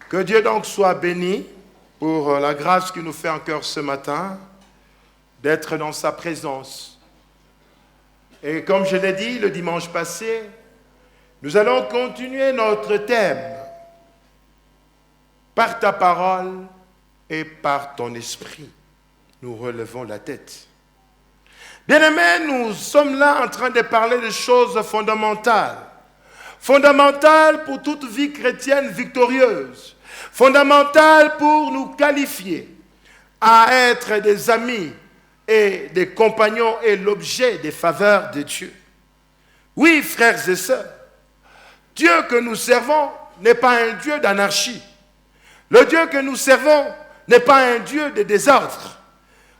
Que Dieu donc soit béni pour la grâce qu'il nous fait encore ce matin d'être dans sa présence. Et comme je l'ai dit le dimanche passé, nous allons continuer notre thème par ta parole et par ton esprit. Nous relevons la tête. Bien-aimés, nous sommes là en train de parler de choses fondamentales. Fondamentales pour toute vie chrétienne victorieuse. Fondamentales pour nous qualifier à être des amis et des compagnons et l'objet des faveurs de Dieu. Oui, frères et sœurs, Dieu que nous servons n'est pas un Dieu d'anarchie. Le Dieu que nous servons n'est pas un Dieu de désordre.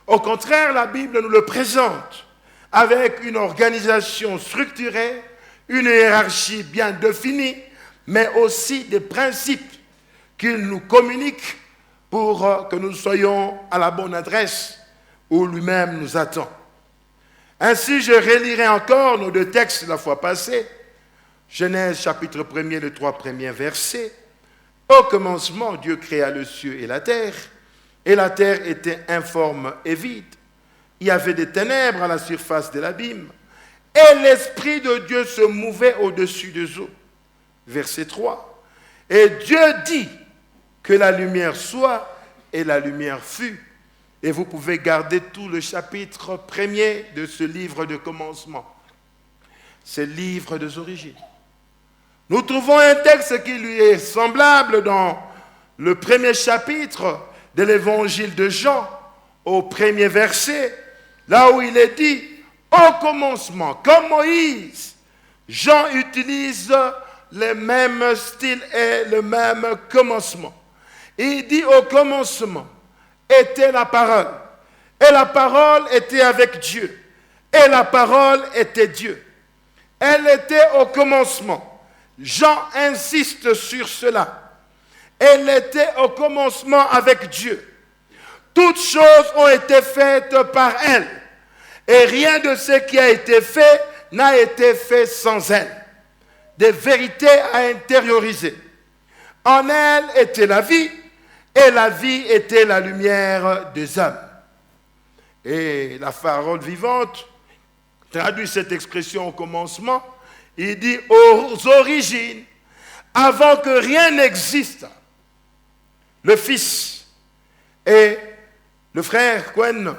Au contraire, la Bible nous le présente avec une organisation structurée, une hiérarchie bien définie, mais aussi des principes qu'il nous communique pour que nous soyons à la bonne adresse où lui-même nous attend. Ainsi, je relirai encore nos deux textes la fois passée. Genèse chapitre 1er, les 3 premiers versets. Au commencement, Dieu créa le ciel et la terre était informe et vide. Il y avait des ténèbres à la surface de l'abîme, et l'Esprit de Dieu se mouvait au-dessus des eaux. Verset 3. Et Dieu dit que la lumière soit, et la lumière fut. Et vous pouvez garder tout le chapitre 1er de ce livre de commencement. C'est le livre des origines. Nous trouvons un texte qui lui est semblable dans le premier chapitre de l'évangile de Jean, au premier verset, là où il est dit, au commencement, comme Moïse, Jean utilise le même style et le même commencement. Il dit au commencement était la parole, et la parole était avec Dieu, et la parole était Dieu. Elle était au commencement. Jean insiste sur cela. Elle était au commencement avec Dieu. Toutes choses ont été faites par elle. Et rien de ce qui a été fait n'a été fait sans elle. Des vérités à intérioriser. En elle était la vie, et la vie était la lumière des hommes. Et la parole vivante traduit cette expression au commencement. Il dit aux origines, avant que rien n'existe, le Fils et le frère Cohen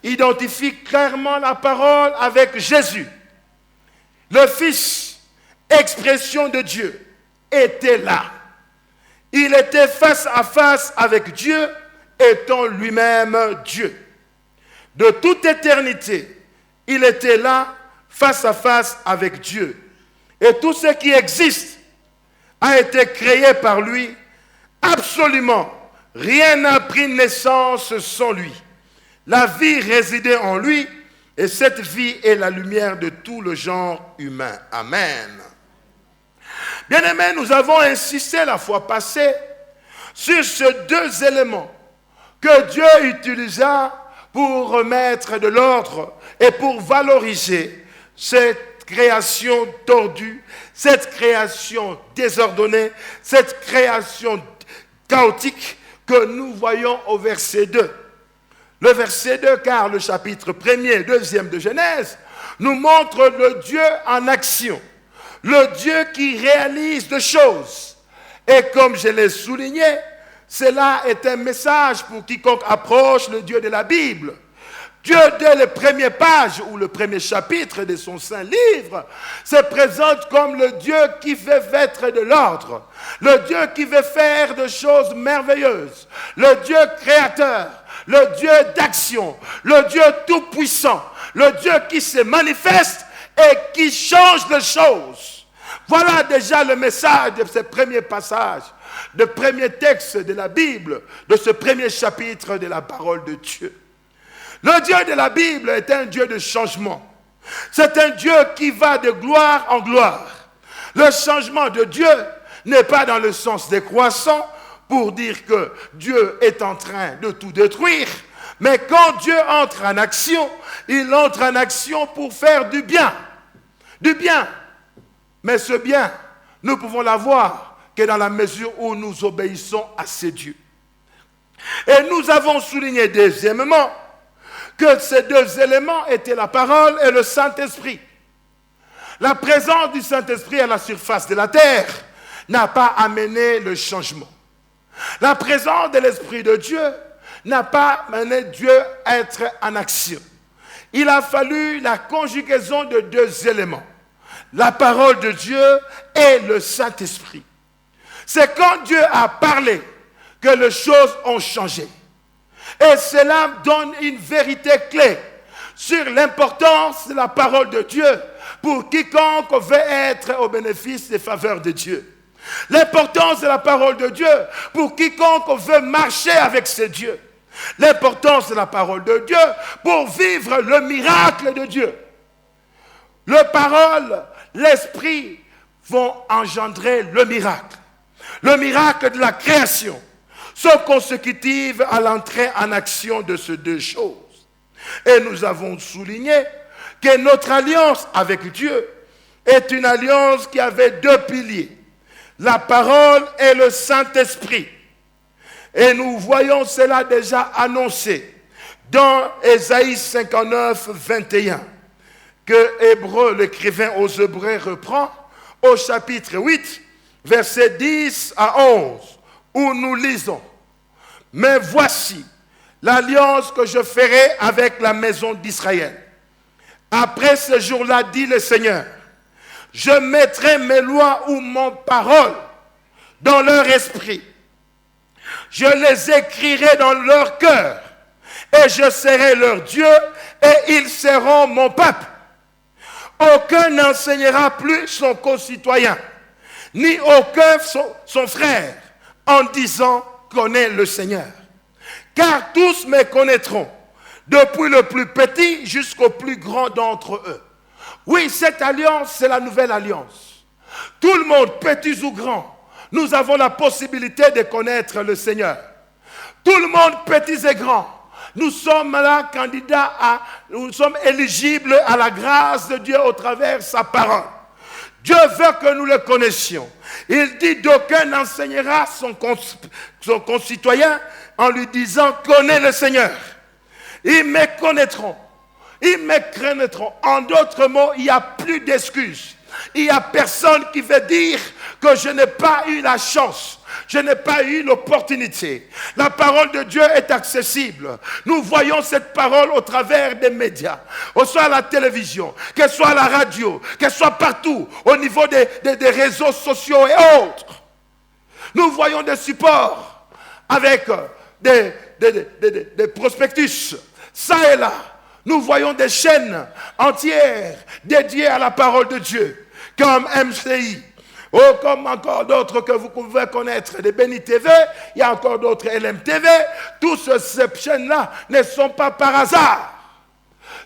identifient clairement la parole avec Jésus. Le Fils, expression de Dieu, était là. Il était face à face avec Dieu, étant lui-même Dieu. De toute éternité, il était là, face à face avec Dieu. Et tout ce qui existe a été créé par lui. Absolument, rien n'a pris naissance sans lui. La vie résidait en lui, et cette vie est la lumière de tout le genre humain. Amen. Bien-aimés, nous avons insisté la fois passée sur ces deux éléments que Dieu utilisa pour remettre de l'ordre et pour valoriser cette création tordue, cette création désordonnée, cette création chaotique que nous voyons au verset 2. Le verset 2, car le chapitre 1er et 2e de Genèse nous montre le Dieu en action, le Dieu qui réalise des choses. Et comme je l'ai souligné, cela est un message pour quiconque approche le Dieu de la Bible. Dieu, dès les premières pages ou le premier chapitre de son saint livre, se présente comme le Dieu qui veut mettre de l'ordre, le Dieu qui veut faire des choses merveilleuses, le Dieu créateur, le Dieu d'action, le Dieu tout-puissant, le Dieu qui se manifeste et qui change les choses. Voilà déjà le message de ce premier passage, de premier texte de la Bible, de ce premier chapitre de la parole de Dieu. Le Dieu de la Bible est un Dieu de changement. C'est un Dieu qui va de gloire en gloire. Le changement de Dieu n'est pas dans le sens décroissant pour dire que Dieu est en train de tout détruire, mais quand Dieu entre en action, il entre en action pour faire du bien. Du bien. Mais ce bien, nous pouvons l'avoir que dans la mesure où nous obéissons à ces dieux. Et nous avons souligné deuxièmement que ces deux éléments étaient la parole et le Saint-Esprit. La présence du Saint-Esprit à la surface de la terre n'a pas amené le changement. La présence de l'Esprit de Dieu n'a pas amené Dieu à être en action. Il a fallu la conjugaison de deux éléments, la parole de Dieu et le Saint-Esprit. C'est quand Dieu a parlé que les choses ont changé. Et cela donne une vérité clé sur l'importance de la parole de Dieu pour quiconque veut être au bénéfice des faveurs de Dieu. L'importance de la parole de Dieu pour quiconque veut marcher avec ses dieux. L'importance de la parole de Dieu pour vivre le miracle de Dieu. La parole, l'esprit vont engendrer le miracle. Le miracle de la création sont consécutives à l'entrée en action de ces deux choses. Et nous avons souligné que notre alliance avec Dieu est une alliance qui avait deux piliers, la parole et le Saint-Esprit. Et nous voyons cela déjà annoncé dans Ésaïe 59, 21, que Hébreu, l'écrivain aux Hébreux, reprend au chapitre 8, versets 10 à 11, où nous lisons « Mais voici l'alliance que je ferai avec la maison d'Israël. Après ce jour-là, dit le Seigneur, je mettrai mes lois ou mon parole dans leur esprit. Je les écrirai dans leur cœur et je serai leur Dieu et ils seront mon peuple. Aucun n'enseignera plus son concitoyen, ni aucun son frère, en disant « connais le Seigneur ». Car tous me connaîtront, depuis le plus petit jusqu'au plus grand d'entre eux. Oui, cette alliance, c'est la nouvelle alliance. Tout le monde, petits ou grands, nous avons la possibilité de connaître le Seigneur. Tout le monde, petits et grands, nous sommes là candidats nous sommes éligibles à la grâce de Dieu au travers de sa parole. Dieu veut que nous le connaissions. Il dit d'aucun enseignera son concitoyen en lui disant « connais le Seigneur ». Ils me connaîtront. Ils me craindront. En d'autres mots, il n'y a plus d'excuses. Il n'y a personne qui veut dire que je n'ai pas eu la chance. Je n'ai pas eu l'opportunité. La parole de Dieu est accessible. Nous voyons cette parole au travers des médias, que ce soit à la télévision, que ce soit à la radio, que ce soit partout, au niveau des réseaux sociaux et autres. Nous voyons des supports avec des prospectus, ça et là. Nous voyons des chaînes entières dédiées à la parole de Dieu, comme MCI, ou comme encore d'autres que vous pouvez connaître, des Béni TV, il y a encore d'autres LMTV. Toutes ces chaînes-là ne sont pas par hasard.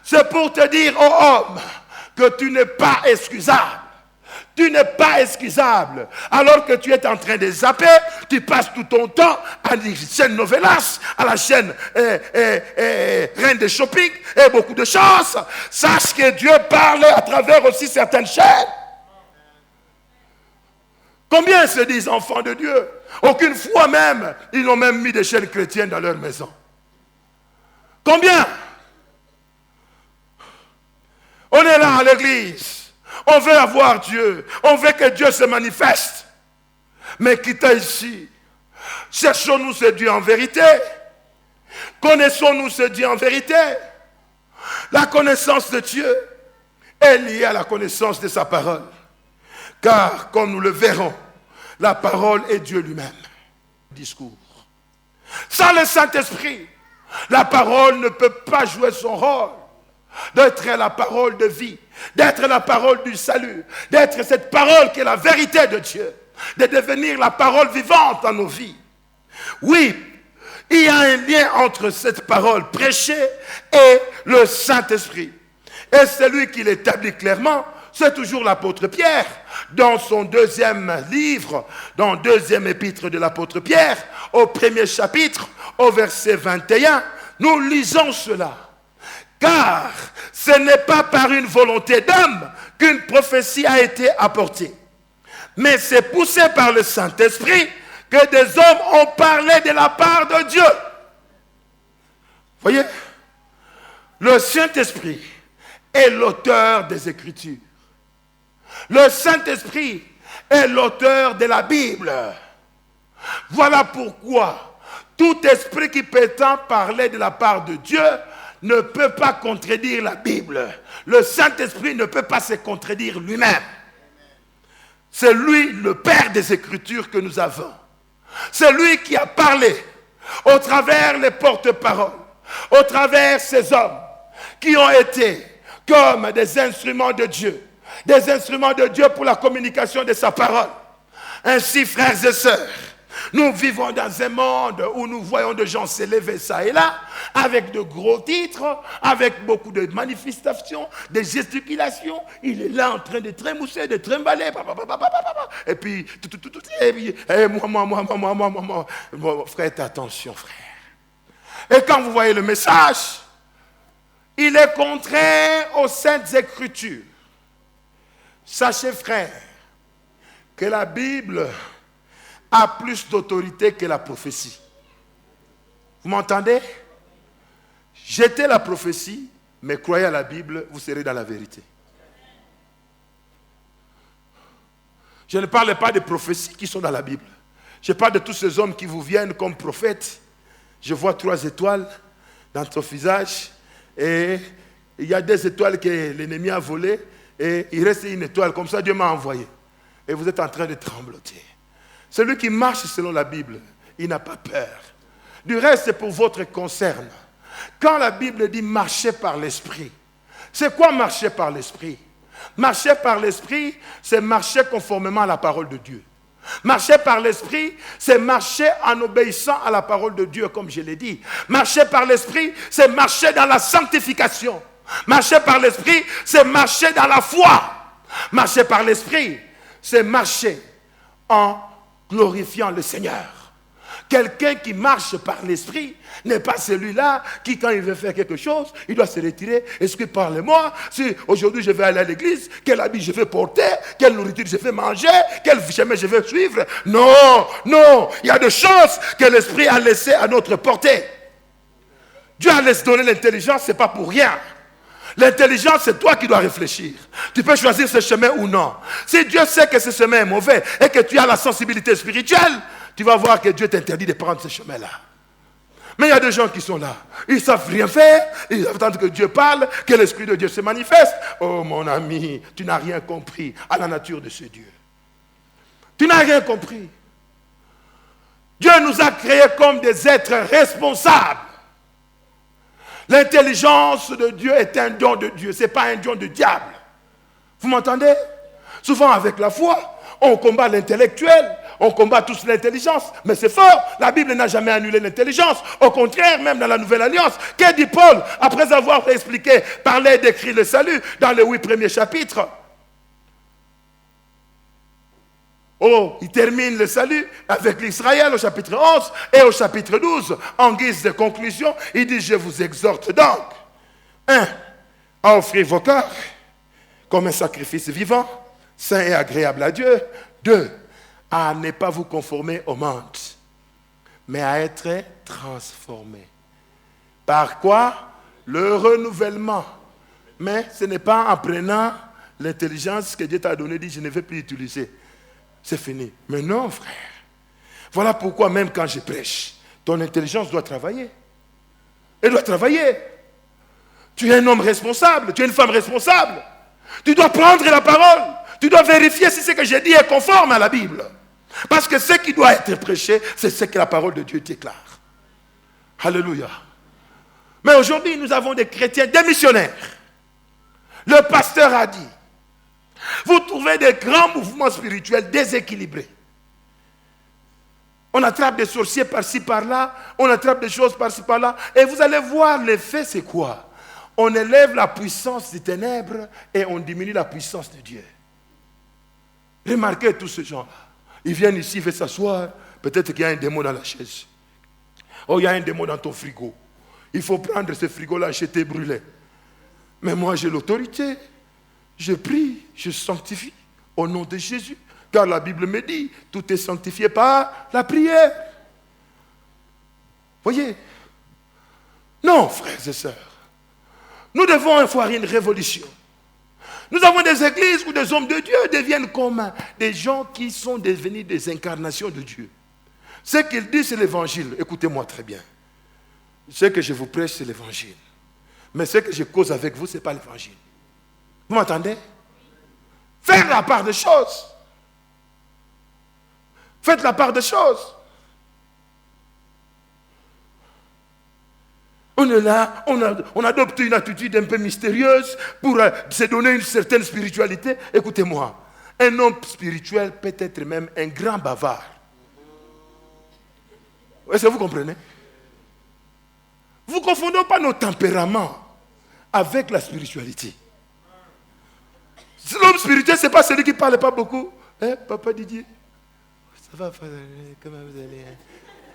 C'est pour te dire, ô homme, que tu n'es pas excusable. Tu n'es pas excusable. Alors que tu es en train de zapper, tu passes tout ton temps à la chaîne Novelas, à la chaîne Reine des Shopping et beaucoup de choses. Sache que Dieu parle à travers aussi certaines chaînes. Combien se disent enfants de Dieu? Aucune fois même, ils n'ont même mis des chaînes chrétiennes dans leur maison. Combien? On est là à l'église. On veut avoir Dieu. On veut que Dieu se manifeste. Mais quittez ici. Cherchons-nous ce Dieu en vérité. Connaissons-nous ce Dieu en vérité. La connaissance de Dieu est liée à la connaissance de sa parole. Car, comme nous le verrons, la parole est Dieu lui-même. Discours. Sans le Saint-Esprit, la parole ne peut pas jouer son rôle d'être la parole de vie, d'être la parole du salut, d'être cette parole qui est la vérité de Dieu, de devenir la parole vivante dans nos vies. Oui, il y a un lien entre cette parole prêchée et le Saint-Esprit. Et celui qui l'établit clairement, c'est toujours l'apôtre Pierre. Dans son deuxième livre, dans le deuxième épître de l'apôtre Pierre, au premier chapitre, au verset 21, nous lisons cela. Car ce n'est pas par une volonté d'homme qu'une prophétie a été apportée, Mais c'est poussé par le Saint-Esprit que des hommes ont parlé de la part de Dieu. Voyez, le Saint-Esprit est l'auteur des Écritures. Le Saint-Esprit est l'auteur de la Bible. Voilà pourquoi tout esprit qui prétend parler de la part de Dieu ne peut pas contredire la Bible. Le Saint-Esprit ne peut pas se contredire lui-même. C'est lui le Père des Écritures que nous avons. C'est lui qui a parlé au travers les porte-paroles, au travers ces hommes qui ont été comme des instruments de Dieu. Des instruments de Dieu pour la communication de sa parole. Ainsi, frères et sœurs, nous vivons dans un monde où nous voyons des gens s'élever ça et là, avec de gros titres, avec beaucoup de manifestations, des gesticulations. Il est là en train de trémousser, de trimballer. Et puis, moi. Bon, frère, attention, frère. Et quand vous voyez le message, il est contraire aux Saintes Écritures. Sachez, frère, que la Bible a plus d'autorité que la prophétie. Vous m'entendez? Jetez la prophétie, mais croyez à la Bible, vous serez dans la vérité. Je ne parle pas des prophéties qui sont dans la Bible. Je parle de tous ces hommes qui vous viennent comme prophètes. Je vois 3 étoiles dans ton visage et il y a 2 étoiles que l'ennemi a volées et il reste une étoile. Comme ça, Dieu m'a envoyé. Et vous êtes en train de trembloter. Celui qui marche selon la Bible, il n'a pas peur. Du reste, c'est pour votre concern. Quand la Bible dit marcher par l'esprit, c'est quoi marcher par l'esprit? Marcher par l'esprit, c'est marcher conformément à la parole de Dieu. Marcher par l'esprit, c'est marcher en obéissant à la parole de Dieu, comme je l'ai dit. Marcher par l'esprit, c'est marcher dans la sanctification. Marcher par l'esprit, c'est marcher dans la foi. Marcher par l'esprit, c'est marcher en glorifiant le Seigneur. Quelqu'un qui marche par l'esprit n'est pas celui-là qui, quand il veut faire quelque chose, il doit se retirer. Est-ce que parlez-moi, si aujourd'hui je vais aller à l'église, quel habit je vais porter, quelle nourriture je vais manger, quel chemin je vais suivre? Non, non, il y a des choses que l'esprit a laissées à notre portée. Dieu a laissé donner l'intelligence, ce n'est pas pour rien. L'intelligence, c'est toi qui dois réfléchir. Tu peux choisir ce chemin ou non. Si Dieu sait que ce chemin est mauvais et que tu as la sensibilité spirituelle, tu vas voir que Dieu t'interdit de prendre ce chemin-là. Mais il y a des gens qui sont là. Ils ne savent rien faire. Ils attendent que Dieu parle, que l'Esprit de Dieu se manifeste. Oh mon ami, tu n'as rien compris à la nature de ce Dieu. Tu n'as rien compris. Dieu nous a créés comme des êtres responsables. L'intelligence de Dieu est un don de Dieu, ce n'est pas un don du diable. Vous m'entendez? Souvent avec la foi, on combat l'intellectuel, on combat tous l'intelligence, mais c'est fort, la Bible n'a jamais annulé l'intelligence. Au contraire, même dans la Nouvelle Alliance, que dit Paul, après avoir expliqué, parlé, décrit le salut, dans les 8 premiers chapitres? Oh, il termine le salut avec l'Israël au chapitre 11 et au chapitre 12. En guise de conclusion, il dit, je vous exhorte donc, 1, à offrir vos corps comme un sacrifice vivant, saint et agréable à Dieu. 2, à ne pas vous conformer au monde, mais à être transformé. Par quoi? Le renouvellement. Mais ce n'est pas en prenant l'intelligence que Dieu t'a donnée, dit, je ne vais plus utiliser. C'est fini. Mais non, frère. Voilà pourquoi même quand je prêche, ton intelligence doit travailler. Elle doit travailler. Tu es un homme responsable, tu es une femme responsable. Tu dois prendre la parole. Tu dois vérifier si ce que j'ai dit est conforme à la Bible. Parce que ce qui doit être prêché, c'est ce que la parole de Dieu déclare. Alléluia. Mais aujourd'hui, nous avons des chrétiens, des missionnaires. Le pasteur a dit, vous trouvez des grands mouvements spirituels déséquilibrés. On attrape des sorciers par-ci, par-là. On attrape des choses par-ci, par-là. Et vous allez voir l'effet, c'est quoi? On élève la puissance des ténèbres et on diminue la puissance de Dieu. Remarquez tous ces gens-là. Ils viennent ici, ils veulent s'asseoir. Peut-être qu'il y a un démon dans la chaise. Oh, il y a un démon dans ton frigo. Il faut prendre ce frigo-là, jeter, brûler. Mais moi, j'ai l'autorité. Je prie, je sanctifie au nom de Jésus. Car la Bible me dit, tout est sanctifié par la prière. Voyez? Non, frères et sœurs. Nous devons avoir une révolution. Nous avons des églises où des hommes de Dieu deviennent comme des gens qui sont devenus des incarnations de Dieu. Ce qu'ils disent, c'est l'évangile. Écoutez-moi très bien. Ce que je vous prêche, c'est l'évangile. Mais ce que je cause avec vous, ce n'est pas l'évangile. Vous m'entendez? Faites la part des choses. Faites la part des choses. On est là, on adopte une attitude un peu mystérieuse pour se donner une certaine spiritualité. Écoutez-moi, un homme spirituel peut être même un grand bavard. Est-ce que vous comprenez? Vous ne confondez pas nos tempéraments avec la spiritualité. L'homme spirituel, ce n'est pas celui qui ne parle pas beaucoup. Hein, Papa Didier? Ça va, comment vous allez?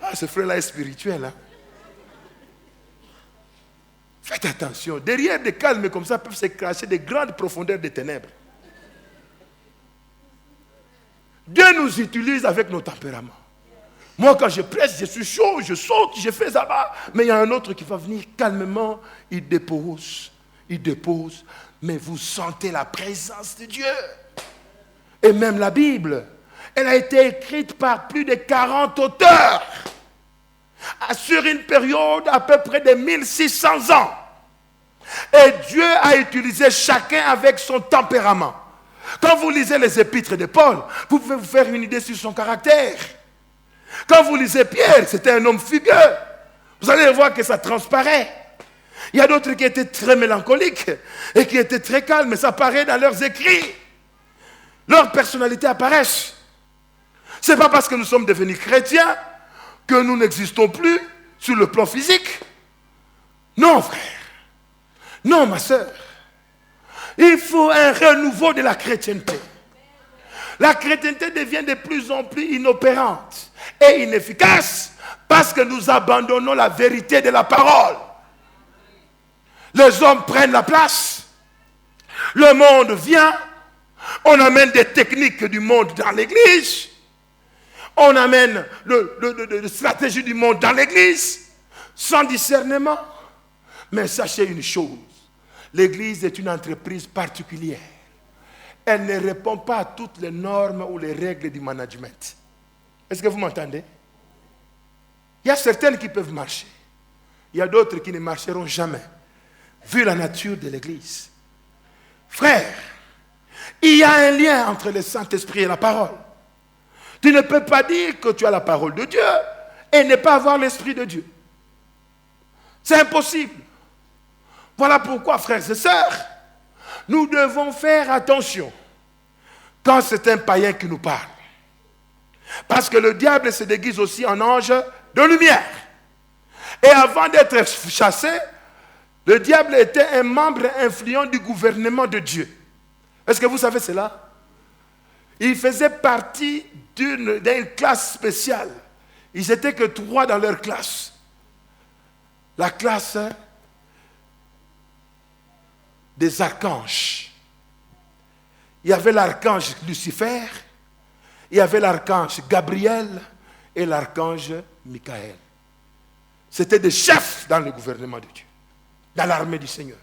Ah, ce frère-là est spirituel. Hein? Faites attention. Derrière des calmes comme ça peuvent se cacher des grandes profondeurs des ténèbres. Dieu nous utilise avec nos tempéraments. Moi, quand je presse, je suis chaud, je saute, je fais ça bas. Mais il y a un autre qui va venir calmement, il dépose. Mais vous sentez la présence de Dieu. Et même la Bible, elle a été écrite par plus de 40 auteurs. Sur une période à peu près de 1600 ans. Et Dieu a utilisé chacun avec son tempérament. Quand vous lisez les épîtres de Paul, vous pouvez vous faire une idée sur son caractère. Quand vous lisez Pierre, c'était un homme fugueux. Vous allez voir que ça transparaît. Il y a d'autres qui étaient très mélancoliques et qui étaient très calmes, mais ça apparaît dans leurs écrits. Leur personnalité apparaît. Ce n'est pas parce que nous sommes devenus chrétiens que nous n'existons plus sur le plan physique. Non, frère. Non, ma soeur. Il faut un renouveau de la chrétienté. La chrétienté devient de plus en plus inopérante et inefficace parce que nous abandonnons la vérité de la parole. Les hommes prennent la place. Le monde vient. On amène des techniques du monde dans l'église. On amène la stratégie du monde dans l'église sans discernement. Mais sachez une chose, l'église est une entreprise particulière. Elle ne répond pas à toutes les normes ou les règles du management. Est-ce que vous m'entendez? Il y a certaines qui peuvent marcher. Il y a d'autres qui ne marcheront jamais, vu la nature de l'église. Frère, il y a un lien entre le Saint-Esprit et la parole. Tu ne peux pas dire que tu as la parole de Dieu et ne pas avoir l'Esprit de Dieu. C'est impossible. Voilà pourquoi, frères et sœurs, nous devons faire attention quand c'est un païen qui nous parle. Parce que le diable se déguise aussi en ange de lumière. Et avant d'être chassé, le diable était un membre influent du gouvernement de Dieu. Est-ce que vous savez cela? Il faisait partie d'une classe spéciale. Ils n'étaient que 3 dans leur classe. La classe des archanges. Il y avait l'archange Lucifer, il y avait l'archange Gabriel et l'archange Michael. C'était des chefs dans le gouvernement de Dieu, dans l'armée du Seigneur.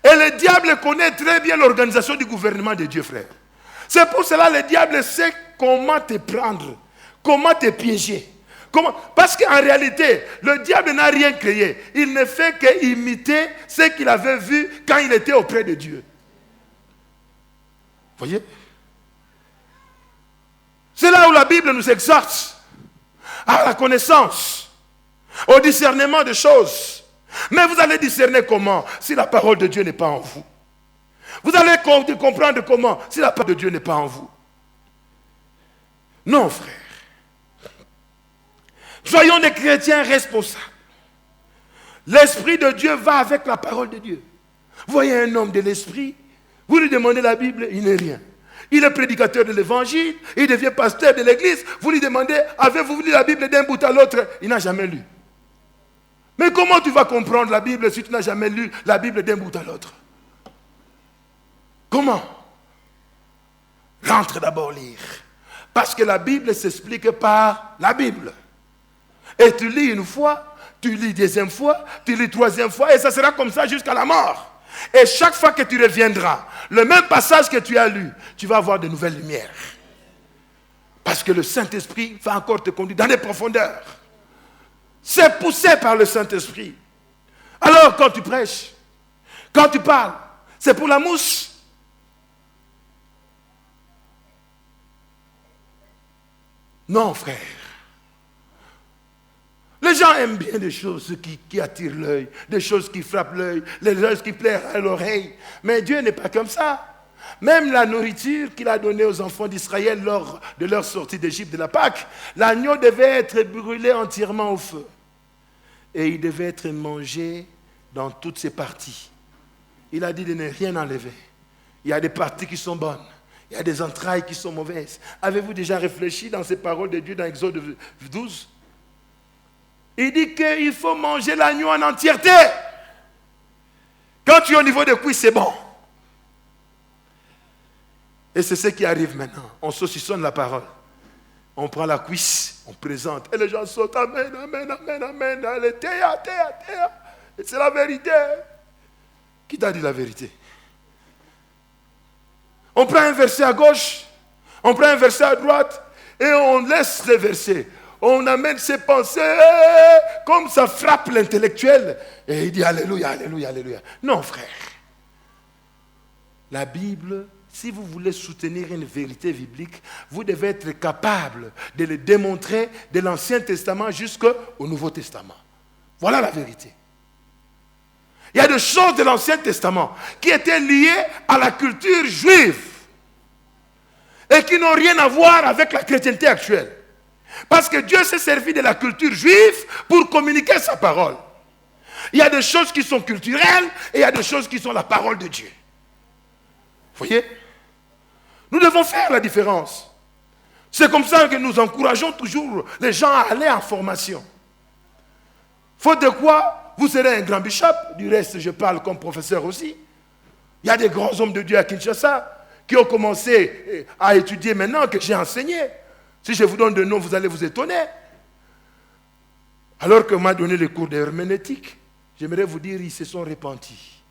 Et le diable connaît très bien l'organisation du gouvernement de Dieu, frère. C'est pour cela que le diable sait comment te prendre, comment te piéger. Parce qu'en réalité, le diable n'a rien créé. Il ne fait qu'imiter ce qu'il avait vu quand il était auprès de Dieu. Voyez? C'est là où la Bible nous exhorte à la connaissance, au discernement des choses. Mais vous allez discerner comment si la parole de Dieu n'est pas en vous? Vous allez comprendre comment si la parole de Dieu n'est pas en vous? Non, frère. Soyons des chrétiens responsables. L'Esprit de Dieu va avec la parole de Dieu. Vous voyez un homme de l'Esprit, vous lui demandez la Bible, il n'est rien. Il est prédicateur de l'Évangile, il devient pasteur de l'Église, vous lui demandez, avez-vous lu la Bible d'un bout à l'autre? Il n'a jamais lu. Mais comment tu vas comprendre la Bible si tu n'as jamais lu la Bible d'un bout à l'autre? Comment? rentre d'abord lire. Parce que la Bible s'explique par la Bible. Et tu lis une fois, tu lis deuxième fois, tu lis troisième fois, et ça sera comme ça jusqu'à la mort. Et chaque fois que tu reviendras, le même passage que tu as lu, tu vas avoir de nouvelles lumières. Parce que le Saint-Esprit va encore te conduire dans les profondeurs. C'est poussé par le Saint-Esprit. Alors quand tu prêches, quand tu parles, c'est pour la mouche. Non, frère. Les gens aiment bien des choses qui attirent l'œil, des choses qui frappent l'œil, les choses qui plaisent à l'oreille. Mais Dieu n'est pas comme ça. Même la nourriture qu'il a donnée aux enfants d'Israël lors de leur sortie d'Égypte de la Pâque, l'agneau devait être brûlé entièrement au feu. Et il devait être mangé dans toutes ses parties. Il a dit de ne rien enlever. Il y a des parties qui sont bonnes. Il y a des entrailles qui sont mauvaises. Avez-vous déjà réfléchi dans ces paroles de Dieu dans Exode 12? Il dit qu'il faut manger l'agneau en entièreté. Quand tu es au niveau de cuisse, c'est bon. Et c'est ce qui arrive maintenant. On saucissonne la parole. On prend la cuisse, on présente. Et les gens sautent. Amen, amen, amen, amen. Allez, théa, théa, théa. Et c'est la vérité. Qui t'a dit la vérité? On prend un verset à gauche, on prend un verset à droite, et on laisse les versets. On amène ses pensées, comme ça frappe l'intellectuel. Et il dit alléluia, alléluia, alléluia. Non, frère. La Bible, si vous voulez soutenir une vérité biblique, vous devez être capable de le démontrer de l'Ancien Testament jusqu'au Nouveau Testament. Voilà la vérité. Il y a des choses de l'Ancien Testament qui étaient liées à la culture juive et qui n'ont rien à voir avec la chrétienté actuelle. Parce que Dieu s'est servi de la culture juive pour communiquer sa parole. Il y a des choses qui sont culturelles et il y a des choses qui sont la parole de Dieu. Vous voyez? Nous devons faire la différence. C'est comme ça que nous encourageons toujours les gens à aller en formation. Faute de quoi, vous serez un grand bishop. Du reste, je parle comme professeur aussi. Il y a des grands hommes de Dieu à Kinshasa qui ont commencé à étudier maintenant que j'ai enseigné. Si je vous donne des noms, vous allez vous étonner. Alors qu'on m'a donné les cours d'herméneutique, j'aimerais vous dire, ils se sont repentis.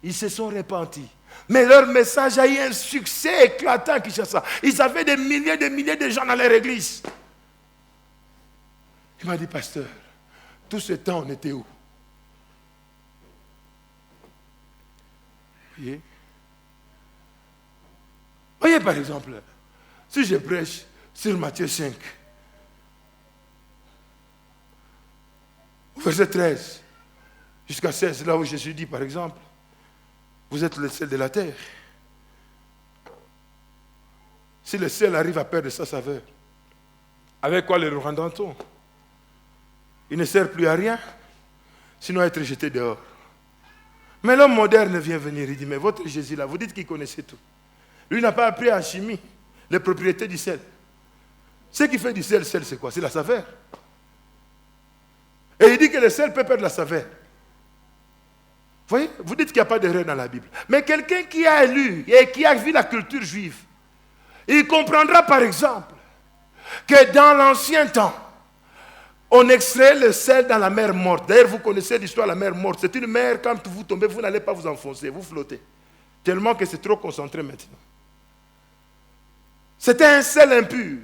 Ils se sont repentis. Mais leur message a eu un succès éclatant à Kinshasa. Ils avaient des milliers de gens dans leur église. Il m'a dit, pasteur, tout ce temps, on était où? Voyez? Voyez par exemple, si je prêche sur Matthieu 5, verset 13, jusqu'à 16, là où Jésus dit par exemple, vous êtes le sel de la terre. Si le sel arrive à perdre sa saveur, avec quoi le rendant-on? Il ne sert plus à rien, sinon à être jeté dehors. Mais l'homme moderne vient venir, il dit, mais votre Jésus là, vous dites qu'il connaissait tout. Lui n'a pas appris en chimie les propriétés du sel. Ce qui fait du sel, c'est quoi? C'est la saveur. Et il dit que le sel peut perdre la saveur. Vous voyez? Vous dites qu'il n'y a pas d'erreur dans la Bible. Mais quelqu'un qui a lu et qui a vu la culture juive, il comprendra par exemple que dans l'ancien temps, on extrait le sel dans la mer morte. D'ailleurs, vous connaissez l'histoire de la mer morte. C'est une mer, quand vous tombez, vous n'allez pas vous enfoncer, vous flottez. Tellement que c'est trop concentré maintenant. C'était un sel impur.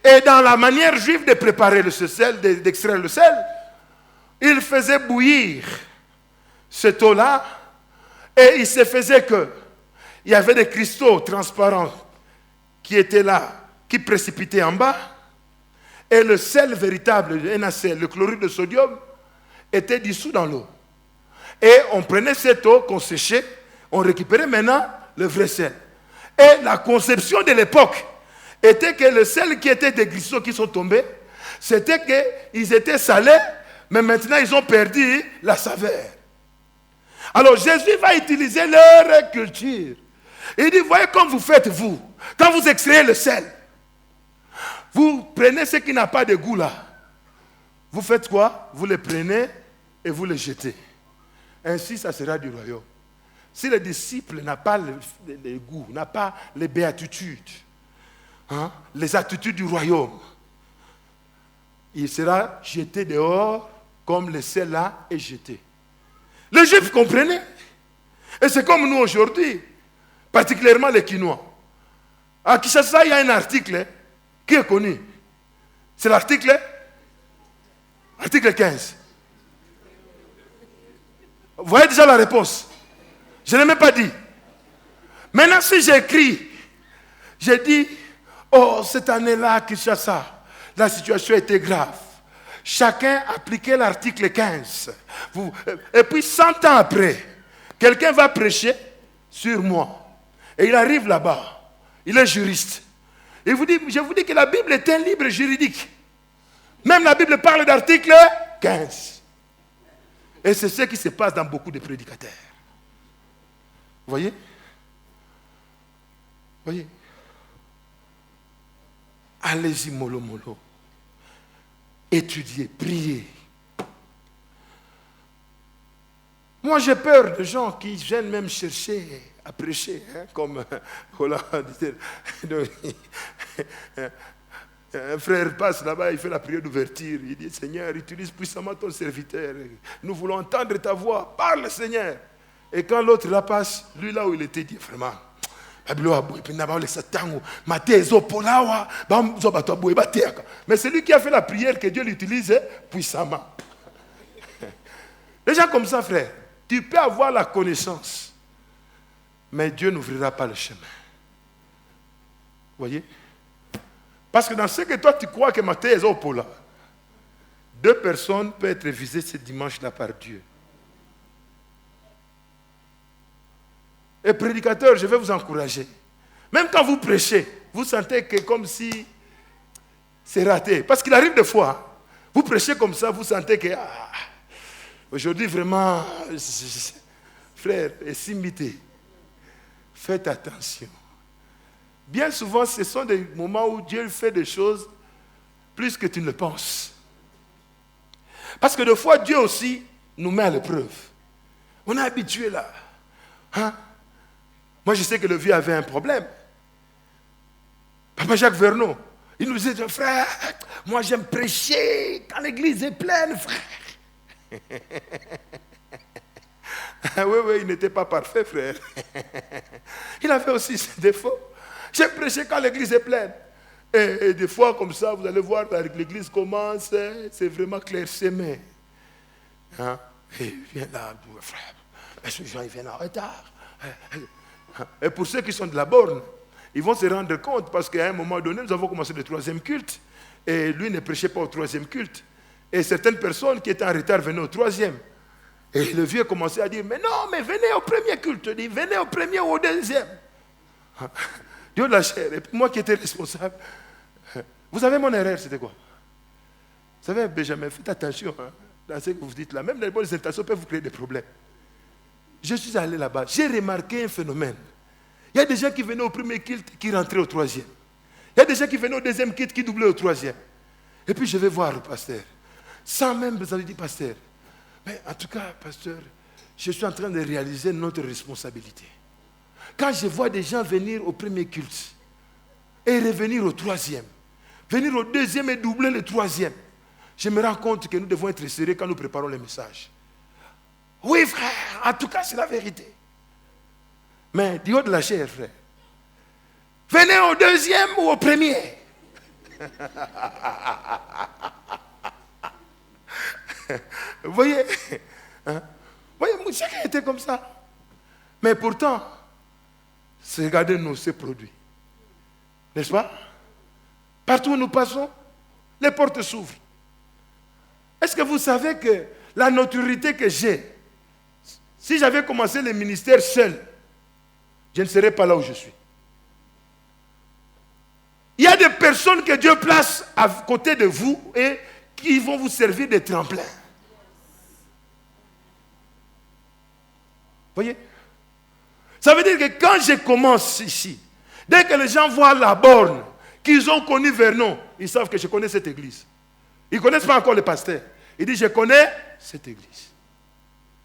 Et dans la manière juive de préparer ce sel, d'extraire le sel, il faisait bouillir cette eau-là, et il se faisait que il y avait des cristaux transparents qui étaient là, qui précipitaient en bas, et le sel véritable, le NaCl, le chlorure de sodium, était dissous dans l'eau. Et on prenait cette eau qu'on séchait, on récupérait maintenant le vrai sel. Et la conception de l'époque était que le sel qui était des cristaux qui sont tombés, c'était qu'ils étaient salés, mais maintenant ils ont perdu la saveur. Alors Jésus va utiliser leur culture. Il dit, voyez comme vous faites vous, quand vous extrayez le sel, vous prenez ce qui n'a pas de goût là. Vous faites quoi? Vous le prenez et vous le jetez. Ainsi, ça sera du royaume. si le disciple n'a pas le goût, n'a pas les béatitudes, les attitudes du royaume, il sera jeté dehors comme le sel là est jeté. Les Juifs comprenaient. Et c'est comme nous aujourd'hui, particulièrement les Quinois. À Kinshasa, il y a un article qui est connu. C'est l'article 15. Vous voyez déjà la réponse. Je ne l'ai même pas dit. Maintenant, si j'écris, j'ai dit, oh, cette année-là, à Kinshasa, la situation était grave. Chacun appliquait l'article 15. Et puis, 100 ans après, quelqu'un va prêcher sur moi. Et il arrive là-bas. Il est juriste. Je vous dis que la Bible est un livre juridique. Même la Bible parle d'article 15. Et c'est ce qui se passe dans beaucoup de prédicateurs. Vous voyez? Voyez? Allez-y, mollo, mollo. Étudiez, priez. Moi, j'ai peur de gens qui viennent même chercher à prêcher, comme Hollande disait. Un frère passe là-bas, il fait la prière d'ouverture. Il dit, Seigneur, utilise puissamment ton serviteur. Nous voulons entendre ta voix. Parle, Seigneur. Et quand l'autre là passe, lui là où il était, dit vraiment, mais c'est lui qui a fait la prière que Dieu l'utilise puissamment. Les gens comme ça, frère, tu peux avoir la connaissance, mais Dieu n'ouvrira pas le chemin. Vous voyez? Parce que dans ce que toi tu crois que Matthieu est au pôle, 2 personnes peuvent être visées ce dimanche-là par Dieu. Et prédicateur, je vais vous encourager. Même quand vous prêchez, vous sentez que comme si c'est raté. Parce qu'il arrive des fois, vous prêchez comme ça, vous sentez que aujourd'hui vraiment, frère, et s'imiter. Faites attention. Bien souvent, ce sont des moments où Dieu fait des choses plus que tu ne le penses. Parce que des fois, Dieu aussi nous met à l'épreuve. On est habitué là. Moi, je sais que le vieux avait un problème. Papa Jacques Vernon, il nous disait, frère, moi j'aime prêcher quand l'église est pleine, frère. Oui, il n'était pas parfait, frère. Il avait aussi ses défauts. J'ai prêché quand l'église est pleine. Et des fois, comme ça, vous allez voir, l'église commence, c'est vraiment clairsemé. Et il vient là, frère, ce gens, ils viennent en retard. Et pour ceux qui sont de la borne, ils vont se rendre compte parce qu'à un moment donné, nous avons commencé le 3e culte. Et lui ne prêchait pas au 3e culte. Et certaines personnes qui étaient en retard venaient au 3e. Et le vieux commençait à dire, mais non, mais venez au 1er culte. Il dit, venez au 1er ou au 2e. Dieu de la chair. Et puis moi qui étais responsable. Vous savez mon erreur, c'était quoi? Vous savez, Benjamin, faites attention dans ce que vous dites là. Même les bonnes intentions peuvent vous créer des problèmes. Je suis allé là-bas. J'ai remarqué un phénomène. Il y a des gens qui venaient au 1er culte qui rentraient au 3e. Il y a des gens qui venaient au 2e culte qui doublaient au 3e. Et puis je vais voir le pasteur. Sans même vous avez dit, pasteur. Mais en tout cas, pasteur, je suis en train de réaliser notre responsabilité. Quand je vois des gens venir au 1er culte et revenir au 3e, venir au 2e et doubler le 3e, je me rends compte que nous devons être sérieux quand nous préparons les messages. Oui, frère, en tout cas, c'est la vérité. Mais du haut de la chair, frère, venez au 2e ou au 1er. Vous voyez, voyez, chacun était comme ça. Mais pourtant, regardez-nous ces produits. N'est-ce pas? Partout où nous passons, les portes s'ouvrent. Est-ce que vous savez que la notoriété que j'ai, si j'avais commencé le ministère seul, je ne serais pas là où je suis. Il y a des personnes que Dieu place à côté de vous et qui vont vous servir de tremplin. Voyez? Ça veut dire que quand je commence ici, dès que les gens voient la borne, qu'ils ont connu Vernon, ils savent que je connais cette église. Ils ne connaissent pas encore le pasteur. Ils disent, je connais cette église.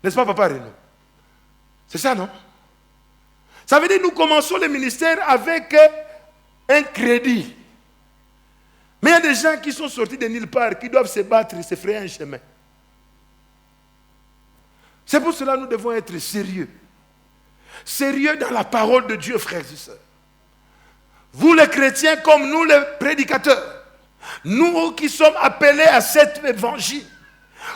N'est-ce pas, Papa Renaud? C'est ça, non? Ça veut dire que nous commençons le ministère avec un crédit. Mais il y a des gens qui sont sortis de nulle part, qui doivent se battre et se frayer un chemin. C'est pour cela que nous devons être sérieux. Sérieux dans la parole de Dieu, frères et sœurs. Vous les chrétiens comme nous les prédicateurs, nous qui sommes appelés à cet évangile,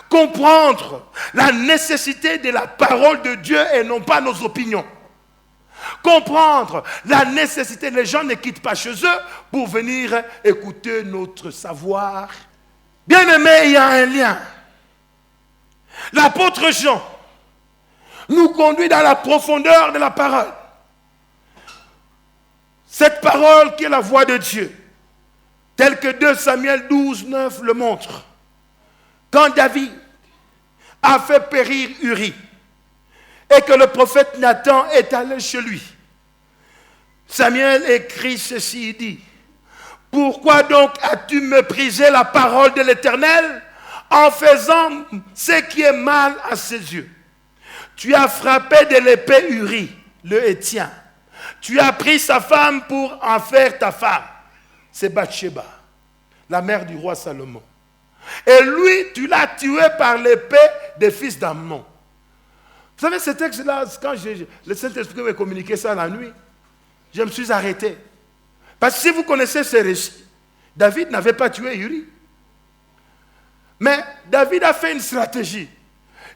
comprendre la nécessité de la parole de Dieu et non pas nos opinions. Comprendre la nécessité, les gens ne quittent pas chez eux pour venir écouter notre savoir. Bien aimé, il y a un lien. L'apôtre Jean nous conduit dans la profondeur de la parole. Cette parole qui est la voix de Dieu, telle que 2 Samuel 12, 9 le montre. Quand David a fait périr Uri et que le prophète Nathan est allé chez lui, Samuel écrit ceci, il dit: pourquoi donc as-tu méprisé la parole de l'Éternel en faisant ce qui est mal à ses yeux? Tu as frappé de l'épée Uri, le Héthien. Tu as pris sa femme pour en faire ta femme. C'est Bathsheba, la mère du roi Salomon. Et lui, tu l'as tué par l'épée des fils d'Ammon. Vous savez, ce texte-là, quand le Saint-Esprit m'a communiqué ça la nuit, je me suis arrêté. Parce que si vous connaissez ce récit, David n'avait pas tué Uri. Mais David a fait une stratégie.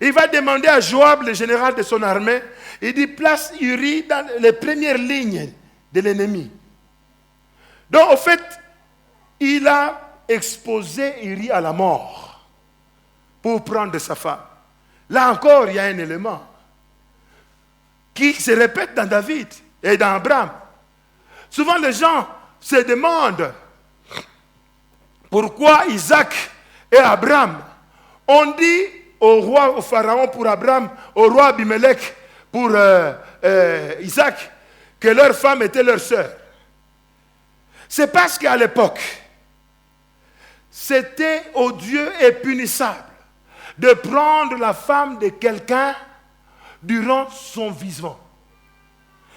Il va demander à Joab, le général de son armée, il dit: place Uri dans les premières lignes de l'ennemi. Donc, au fait, il a exposé Uri à la mort pour prendre sa femme. Là encore, il y a un élément qui se répète dans David et dans Abraham. Souvent, les gens se demandent pourquoi Isaac et Abraham ont dit au roi, au pharaon pour Abraham, au roi Abimelech pour Isaac, que leur femme était leur sœur. C'est parce qu'à l'époque, c'était odieux et punissable de prendre la femme de quelqu'un durant son vivant.